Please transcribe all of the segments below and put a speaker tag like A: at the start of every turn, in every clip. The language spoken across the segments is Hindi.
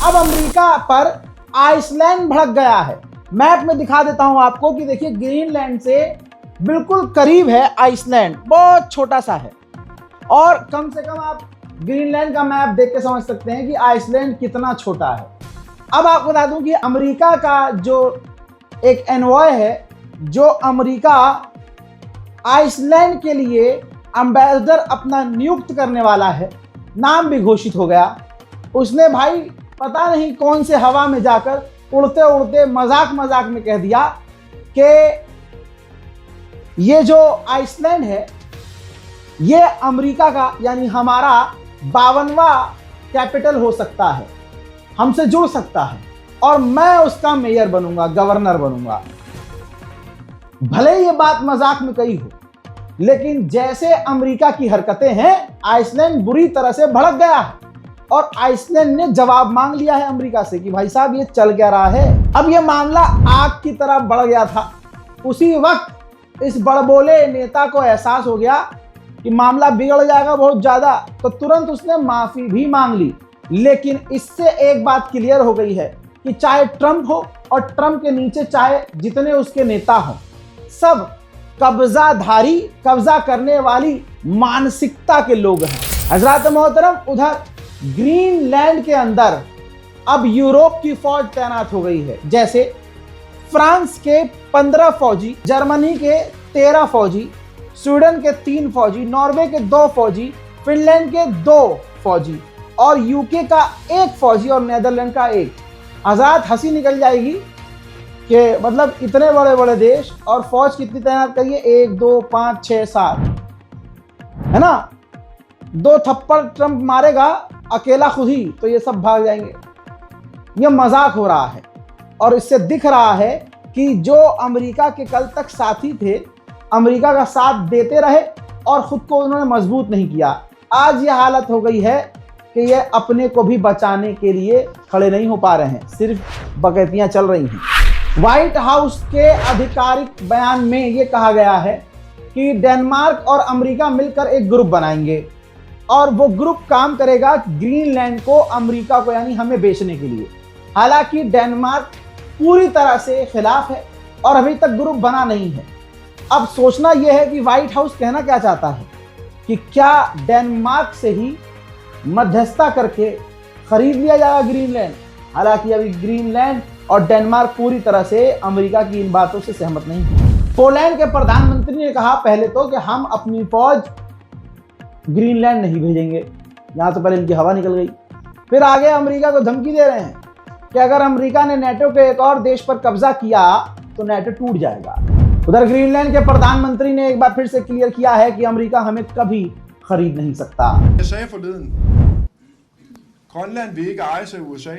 A: अब अमेरिका पर आइसलैंड भड़क गया है। मैप में दिखा देता हूं आपको कि देखिए ग्रीनलैंड से बिल्कुल करीब है आइसलैंड, बहुत छोटा सा है। और कम से कम आप ग्रीनलैंड का मैप देख के समझ सकते हैं कि आइसलैंड कितना छोटा है। अब आपको बता दूं कि अमेरिका का जो एक एनवॉय है, जो अमेरिका आइसलैंड के लिए एम्बेसडर अपना नियुक्त करने वाला है, नाम भी घोषित हो गया। उसने भाई पता नहीं कौन से हवा में जाकर उड़ते उड़ते मजाक मजाक में कह दिया कि ये जो आइसलैंड है ये अमेरिका का यानी हमारा 52वां कैपिटल हो सकता है, हमसे जुड़ सकता है और मैं उसका मेयर बनूंगा, गवर्नर बनूंगा। भले ये बात मजाक में कही हो, लेकिन जैसे अमेरिका की हरकतें हैं, आइसलैंड बुरी तरह से भड़क गया है और आइसलैंड ने जवाब मांग लिया है अमेरिका से कि भाई साहब ये चल क्या रहा है। अब ये मामला आग की तरह बढ़ गया था। उसी वक्त इस बड़बोले नेता को एहसास हो गया कि मामला बिगड़ जाएगा बहुत ज्यादा, तो तुरंत उसने माफी भी मांग ली। लेकिन इससे एक बात क्लियर हो गई है कि चाहे ट्रंप हो और ट्रंप के नीचे चाहे जितने उसके नेता हों, सब कब्जाधारी, कब्जा करने वाली मानसिकता के लोग हैं। हजरात मोहतरम, उधर ग्रीनलैंड के अंदर अब यूरोप की फौज तैनात हो गई है। जैसे फ्रांस के 15 फौजी, जर्मनी के 13 फौजी, स्वीडन के 3 फौजी, नॉर्वे के 2 फौजी, फिनलैंड के 2 फौजी और यूके का 1 फौजी और नेदरलैंड का 1। आजाद हंसी निकल जाएगी कि मतलब इतने बड़े बड़े देश और फौज कितनी तैनात करिए, 1 2 5 6 7, है ना। 2 थप्पड़ ट्रंप मारेगा अकेला खुद ही तो ये सब भाग जाएंगे। ये मजाक हो रहा है और इससे दिख रहा है कि जो अमेरिका के कल तक साथी थे, अमेरिका का साथ देते रहे और खुद को उन्होंने मजबूत नहीं किया। आज ये हालत हो गई है कि ये अपने को भी बचाने के लिए खड़े नहीं हो पा रहे हैं, सिर्फ बकैतियां चल रही हैं। व्हाइट हाउस के आधिकारिक बयान में ये कहा गया है कि डेनमार्क और अमेरिका मिलकर एक ग्रुप बनाएंगे और वो ग्रुप काम करेगा ग्रीनलैंड को अमेरिका को यानी हमें बेचने के लिए। हालांकि डेनमार्क पूरी तरह से खिलाफ है और अभी तक ग्रुप बना नहीं है। अब सोचना यह है कि व्हाइट हाउस कहना क्या चाहता है कि क्या डेनमार्क से ही मध्यस्थता करके खरीद लिया जाएगा ग्रीनलैंड। हालांकि अभी ग्रीनलैंड और डेनमार्क पूरी तरह से अमेरिका की इन बातों से सहमत नहीं है। पोलैंड के प्रधानमंत्री ने कहा पहले तो कि हम अपनी फौज ग्रीनलैंड नहीं भेजेंगे, यहां तो पहले इनकी हवा निकल गई। फिर आगे अमेरिका को धमकी दे रहे हैं कि अगर अमेरिका ने नेटो के एक और देश पर कब्जा किया तो नेटो टूट जाएगा। उधर ग्रीनलैंड के प्रधानमंत्री ने एक बार फिर से क्लियर किया है कि अमेरिका हमें कभी खरीद नहीं सकता।
B: Jeg sagde forleden, Grønland vil ikke ejes af USA.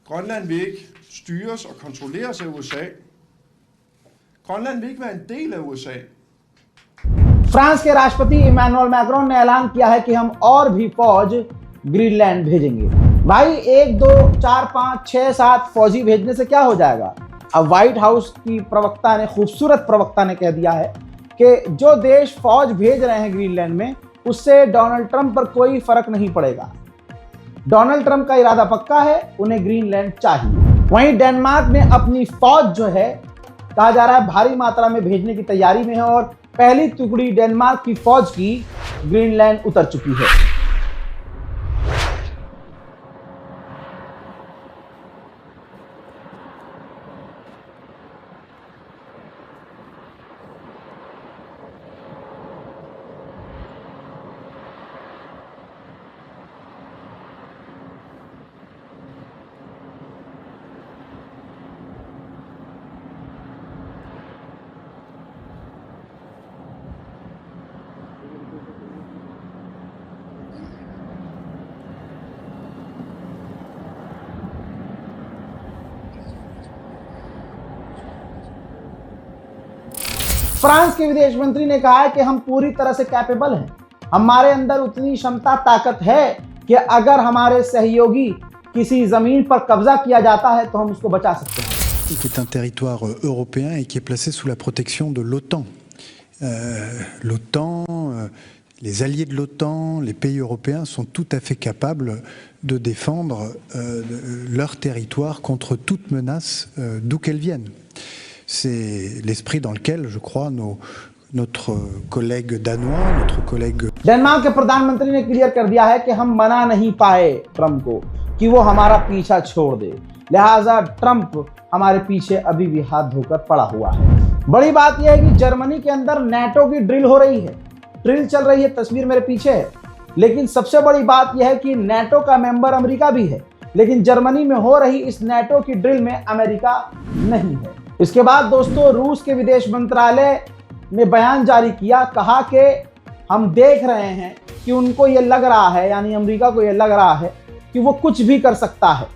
B: Grønland vil ikke styres og kontrolleres af USA. Grønland vil ikke være en del af USA.
A: France के राष्ट्रपति इमैनुअल मैक्रोन ने ऐलान किया है कि हम और भी फौज ग्रीनलैंड भेजेंगे। भाई 1 2 4 5 6 7 फौजी भेजने से क्या हो जाएगा। अब व्हाइट हाउस की प्रवक्ता ने, खूबसूरत प्रवक्ता ने कह दिया है कि जो देश फौज भेज रहे हैं ग्रीनलैंड में, उससे डोनाल्ड ट्रंप पर कोई फर्क नहीं पड़ेगा। डोनाल्ड ट्रंप का इरादा पक्का है, उन्हें ग्रीनलैंड चाहिए। वहीं डेनमार्क ने अपनी फौज जो है कहा जा रहा है भारी मात्रा में भेजने की तैयारी में है और पहली टुकड़ी डेनमार्क की फौज की ग्रीनलैंड उतर चुकी है। फ्रांस के विदेश मंत्री ने कहा है कि हम पूरी तरह से कैपेबल हैं, हमारे अंदर उतनी क्षमता ताकत है कि अगर हमारे सहयोगी किसी जमीन पर कब्जा किया जाता है तो हम उसको बचा सकते हैं।
C: Qui est un territoire européen et qui est placé sous la protection de l'OTAN. L'OTAN Les alliés de l'OTAN, les pays européens sont tout à fait capables de défendre leur territoire contre toute menace d'où qu'elle vienne. C'est l'esprit dans lequel, je crois, notre collègue danois, notre collègue...
A: Denmark के प्रधानमंत्री ने क्लियर कर दिया है कि हम मना नहीं पाए ट्रंप को कि वो हमारा पीछा छोड़ दे, लिहाजा ट्रंप हमारे पीछे अभी भी हाथ धोकर पड़ा हुआ है। बड़ी बात यह है कि जर्मनी के अंदर नेटो की ड्रिल हो रही है, ड्रिल चल रही है, तस्वीर मेरे पीछे है। लेकिन सबसे बड़ी बात यह है कि नेटो का मेंबर अमेरिका भी है, लेकिन जर्मनी में हो रही इस नेटो की ड्रिल में अमेरिका नहीं है। इसके बाद दोस्तों रूस के विदेश मंत्रालय ने बयान जारी किया, कहा कि हम देख रहे हैं कि उनको ये लग रहा है, यानी अमेरिका को ये लग रहा है कि वो कुछ भी कर सकता है,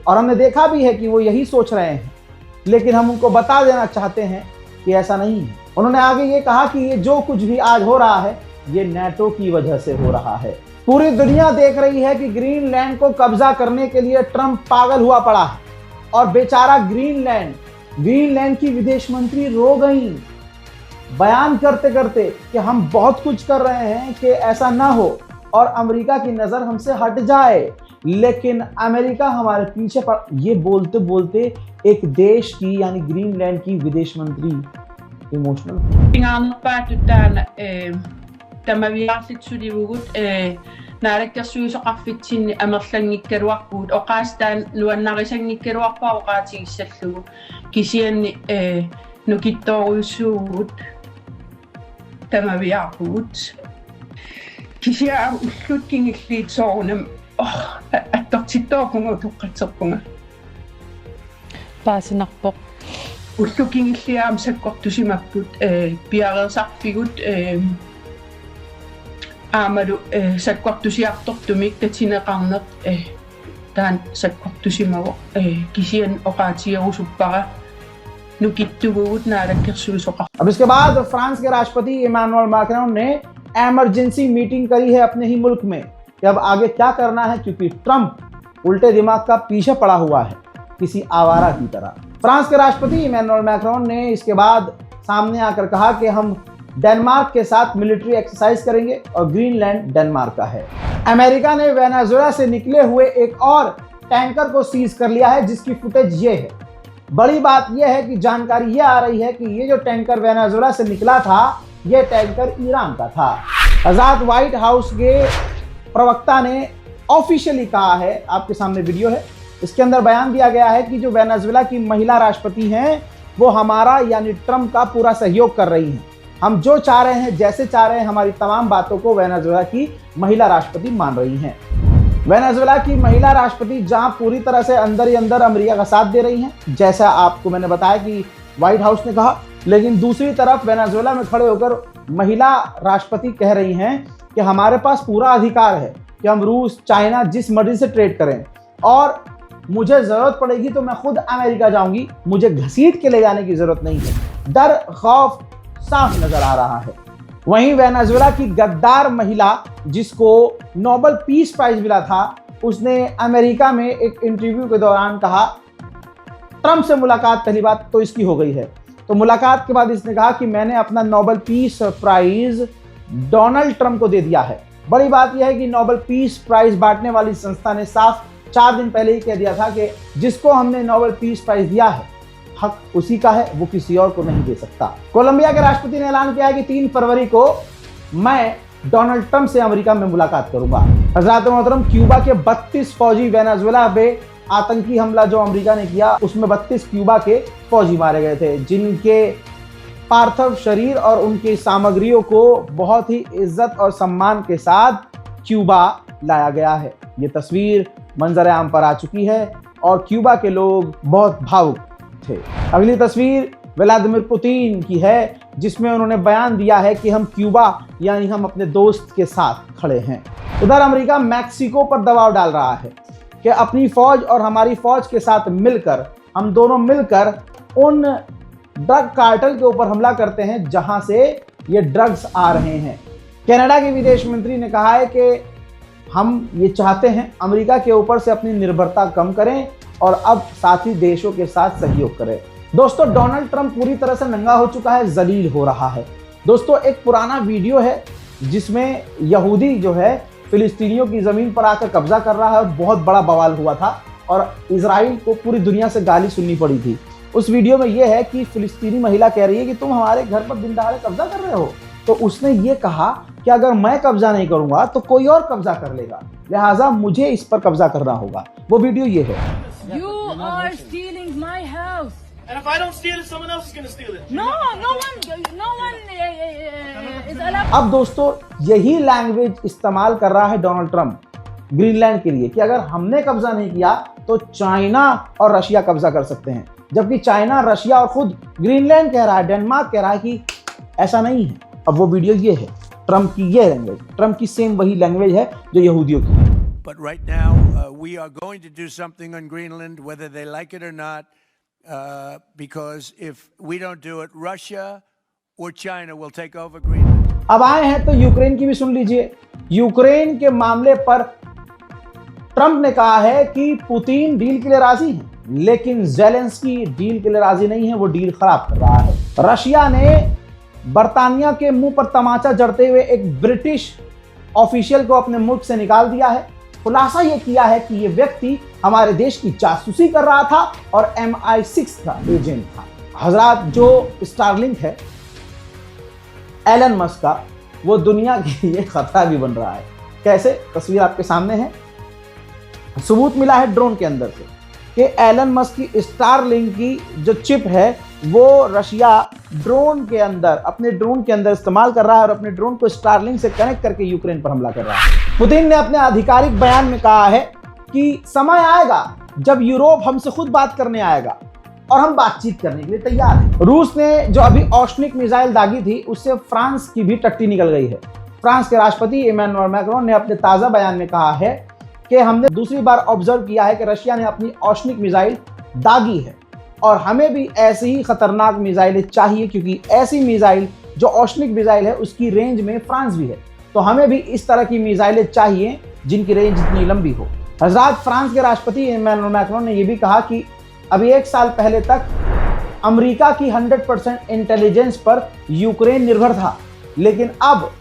A: और हमने देखा भी है कि वो यही सोच रहे हैं, लेकिन हम उनको बता देना चाहते हैं कि ऐसा नहीं है। उन्होंने आगे ये कहा कि ये जो कुछ भी आज हो रहा है ये नेटो की वजह से हो रहा है। पूरी दुनिया देख रही है कि ग्रीनलैंड को कब्जा करने के लिए ट्रंप पागल हुआ पड़ा है, और बेचारा ग्रीनलैंड की विदेश मंत्री रो गई बयान करते करते कि हम बहुत कुछ कर रहे हैं कि ऐसा ना हो और अमेरिका की नज़र हमसे हट जाए, लेकिन अमेरिका हमारे पीछे पड़। ये बोलते बोलते एक देश की यानी ग्रीनलैंड की विदेश मंत्री emotional
D: naalakkерsuusoqarfitsinni amerlanngikkaluarpuut oqaastaan luannarisanngikkaluarpaa kisianni nukittoruussuugut tamaviarpuut kisia ullut kingilliitsoorunam attortittoorpunga tuqqatserpunga
E: paasinarpoq
D: ullukingilliaam sakkortusimapput piareersarpigut aamalu sakkortusiartortumik tatineqarneq taan sakkortusimago kisian oqaatierusuppara nukittugugut naalakkersuusoqar।
A: अब इसके बाद फ्रांस के राष्ट्रपति इमानुएल मैक्रोन ने इमरजेंसी मीटिंग करी है अपने ही मुल्क में कि अब आगे क्या करना है, क्योंकि ट्रंप उल्टे दिमाग का पीछे पड़ा हुआ है किसी आवारा की तरह। फ्रांस के राष्ट्रपति इमानुएल मैक्रोन ने इसके बाद सामने आकर कहा कि हम डेनमार्क के साथ मिलिट्री एक्सरसाइज करेंगे और ग्रीनलैंड डेनमार्क का है। अमेरिका ने वेनेजुएला से निकले हुए एक और टैंकर को सीज कर लिया है, जिसकी फुटेज ये है। बड़ी बात यह है कि जानकारी ये आ रही है कि ये जो टैंकर वेनेजुएला से निकला था ये टैंकर ईरान का था। आजाद व्हाइट हाउस के प्रवक्ता ने ऑफिशियली कहा है, आपके सामने वीडियो है, इसके अंदर बयान दिया गया है कि जो वेनेजुएला की महिला राष्ट्रपति हैं वो हमारा यानी ट्रंप का पूरा सहयोग कर रही हैं। हम जो चाह रहे हैं, जैसे चाह रहे हैं, हमारी तमाम बातों को वेनेजुएला की महिला राष्ट्रपति मान रही हैं। वेनेजुएला की महिला राष्ट्रपति जहां पूरी तरह से अंदर ही अंदर अमेरिका का साथ दे रही हैं, जैसा आपको मैंने बताया कि व्हाइट हाउस ने कहा, लेकिन दूसरी तरफ वेनेजुएला में खड़े होकर महिला राष्ट्रपति कह रही हैं कि हमारे पास पूरा अधिकार है कि हम रूस, चाइना जिस मर्जी से ट्रेड करें, और मुझे ज़रूरत पड़ेगी तो मैं खुद अमेरिका जाऊंगी, मुझे घसीट के ले जाने की ज़रूरत नहीं है। डर खौफ साफ नजर आ रहा है। वहीं वेनेजुएला की गद्दार महिला जिसको नोबेल पीस प्राइज मिला था, उसने अमेरिका में एक इंटरव्यू के दौरान कहा, ट्रंप से मुलाकात पहली बात तो इसकी हो गई है, तो मुलाकात के बाद इसने कहा कि मैंने अपना Nobel peace prize Donald Trump को दे दिया है। बड़ी बात यह है कि नोबेल पीस प्राइज बांटने वाली संस्था ने साफ 4 दिन पहले ही कह दिया था कि जिसको हमने नोबेल पीस प्राइज दिया है हक उसी का है, वो किसी और को नहीं दे सकता। कोलंबिया के राष्ट्रपति ने ऐलान किया है कि 3 फरवरी को मैं डोनाल्ड ट्रंप से अमेरिका में मुलाकात करूंगा। हज़रात मोहतरम, क्यूबा के 32 फौजी वेनेजुएला पे आतंकी हमला जो अमेरिका ने किया उसमें 32 क्यूबा के फौजी मारे गए थे, जिनके पार्थिव शरीर और उनकी सामग्रियों को बहुत ही इज्जत और सम्मान के साथ क्यूबा लाया गया है। ये तस्वीर मंजर आम पर आ चुकी है और क्यूबा के लोग बहुत भावुक थे। अगली तस्वीर व्लादिमीर पुतिन की है, जिसमें उन्होंने बयान दिया है कि हम क्यूबा यानी हम अपने दोस्त के साथ खड़े हैं। उधर अमेरिका मैक्सिको पर दबाव डाल रहा है कि अपनी फौज और हमारी फौज के साथ मिलकर हम दोनों मिलकर उन ड्रग कार्टेल के ऊपर हमला करते हैं जहां से ये ड्रग्स आ रहे हैं। कनाडा के विदेश मंत्री ने कहा है कि हम ये चाहते हैं अमेरिका के ऊपर से अपनी निर्भरता कम करें और अब साथी देशों के साथ सहयोग करें। दोस्तों, डोनाल्ड ट्रंप पूरी तरह से नंगा हो चुका है, जलील हो रहा है। दोस्तों, एक पुराना वीडियो है जिसमें यहूदी जो है फिलिस्तीनियों की ज़मीन पर आकर कब्जा कर रहा है। बहुत बड़ा बवाल हुआ था और इजराइल को पूरी दुनिया से गाली सुननी पड़ी थी। उस वीडियो में यह है कि फिलिस्तीनी महिला कह रही है कि तुम हमारे घर पर दिन दहाड़े कब्जा कर रहे हो। तो उसने ये कहा कि अगर मैं कब्जा नहीं करूंगा तो कोई और कब्जा कर लेगा, लिहाजा मुझे इस पर कब्जा करना होगा। वो वीडियो ये है।
E: You are stealing my house.
F: And if I don't steal it, someone else is going to steal it.
E: No one is allowed.
A: अब दोस्तों यही लैंग्वेज इस्तेमाल कर रहा है डोनाल्ड ट्रंप ग्रीनलैंड के लिए कि अगर हमने कब्जा नहीं किया तो चाइना और रशिया कब्जा कर सकते हैं, जबकि चाइना, रशिया और खुद ग्रीनलैंड कह रहा है, डेनमार्क कह रहा है कि ऐसा नहीं है। अब वो वीडियो ये है, ट्रंप की ये लैंग्वेज, ट्रंप की सेम वही लैंग्वेज है जो यहूदियों की है।
G: But right now, we are going to do something on Greenland, whether they like it or not, because if we don't do it, Russia or China will take over Greenland.
A: अब आए हैं तो यूक्रेन की भी सुन लीजिए। यूक्रेन के मामले पर ट्रंप ने कहा है कि पुतिन डील के लिए राजी हैं, लेकिन ज़ेलेंस्की डील के लिए राजी नहीं है, वो डील खराब कर रहा है। रशिया ने बर्तानिया के मुंह पर तमाचा जड़ते हुए एक ब्रिटिश ऑफिशियल को अपने मुल्क से निकाल दिया है। खुलासा यह किया है कि यह व्यक्ति हमारे देश की जासूसी कर रहा था और MI6 का एजेंट था। हजरात, जो स्टारलिंक है एलन मस्क का, वो दुनिया के लिए खतरा भी बन रहा है। कैसे? तस्वीर आपके सामने है। सबूत मिला है ड्रोन के अंदर से कि एलन मस्क की स्टारलिंक की जो चिप है वो रशिया ड्रोन के अंदर, अपने ड्रोन के अंदर इस्तेमाल कर रहा है और अपने ड्रोन को स्टारलिंक से कनेक्ट करके यूक्रेन पर हमला कर रहा है। पुतिन ने अपने आधिकारिक बयान में कहा है कि समय आएगा जब यूरोप हमसे खुद बात करने आएगा और हम बातचीत करने के लिए तैयार हैं। रूस ने जो अभी ऑस्ट्रिक मिसाइल दागी थी, उससे फ्रांस की भी टट्टी निकल गई है। फ्रांस के राष्ट्रपति इमैनुअल मैक्रोन ने अपने ताज़ा बयान में कहा है कि हमने दूसरी बार ऑब्जर्व किया है कि रशिया ने अपनी ऑस्ट्रिक मिसाइल दागी है और हमें भी ऐसी ही खतरनाक मिसाइलें चाहिए, क्योंकि ऐसी मिसाइल जो ऑस्ट्रिक मिसाइल है उसकी रेंज में फ्रांस भी है, तो हमें भी इस तरह की मिसाइलें चाहिए जिनकी रेंज इतनी लंबी हो। हजरात, फ्रांस के राष्ट्रपति इमैनुअल मैक्रोन ने यह भी कहा कि अभी 1 साल पहले तक अमेरिका की 100% इंटेलिजेंस पर यूक्रेन निर्भर था, लेकिन अब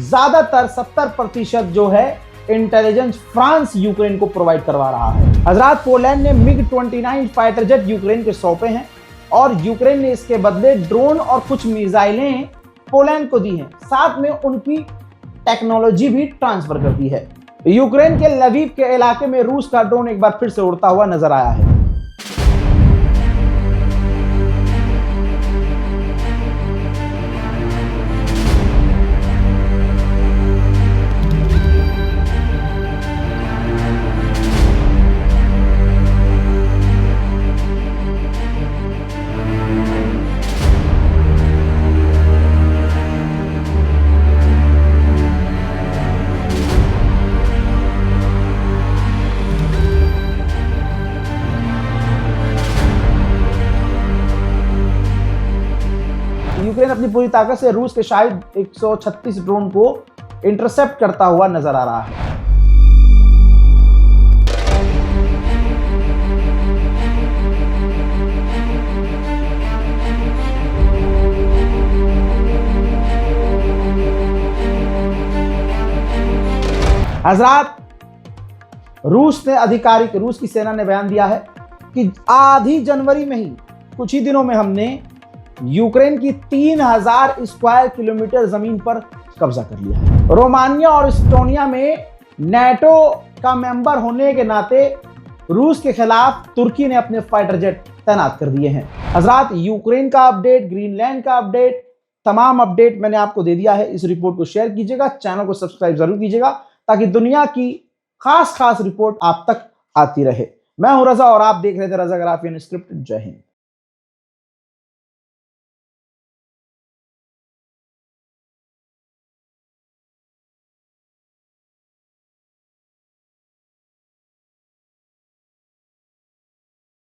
A: ज्यादातर 70% जो है इंटेलिजेंस फ्रांस यूक्रेन को प्रोवाइड करवा रहा है। हजरात, पोलैंड ने MiG-29 फाइटर जेट यूक्रेन के सौंपे हैं और यूक्रेन ने इसके बदले ड्रोन और कुछ मिसाइलें पोलैंड को दी हैं, साथ में उनकी टेक्नोलॉजी भी ट्रांसफर कर दी है। यूक्रेन के लवीव के इलाके में रूस का ड्रोन एक बार फिर से उड़ता हुआ नजर आया है। यूक्रेन अपनी पूरी ताकत से रूस के शायद 136 ड्रोन को इंटरसेप्ट करता हुआ नजर आ रहा है। हजरात, रूस की सेना ने बयान दिया है कि आधी जनवरी में ही, कुछ ही दिनों में हमने यूक्रेन की 3000 स्क्वायर किलोमीटर जमीन पर कब्जा कर लिया है। रोमानिया और एस्टोनिया में नेटो का मेंबर होने के नाते रूस के खिलाफ तुर्की ने अपने फाइटर जेट तैनात कर दिए हैं। हजरात, यूक्रेन का अपडेट, ग्रीनलैंड का अपडेट, तमाम अपडेट मैंने आपको दे दिया है। इस रिपोर्ट को शेयर कीजिएगा, चैनल को सब्सक्राइब जरूर कीजिएगा ताकि दुनिया की खास रिपोर्ट आप तक आती रहे। मैं हूं रजा और आप देख रहे थे रजा ग्राफी अनस्क्रिप्टेड। जय हिंद।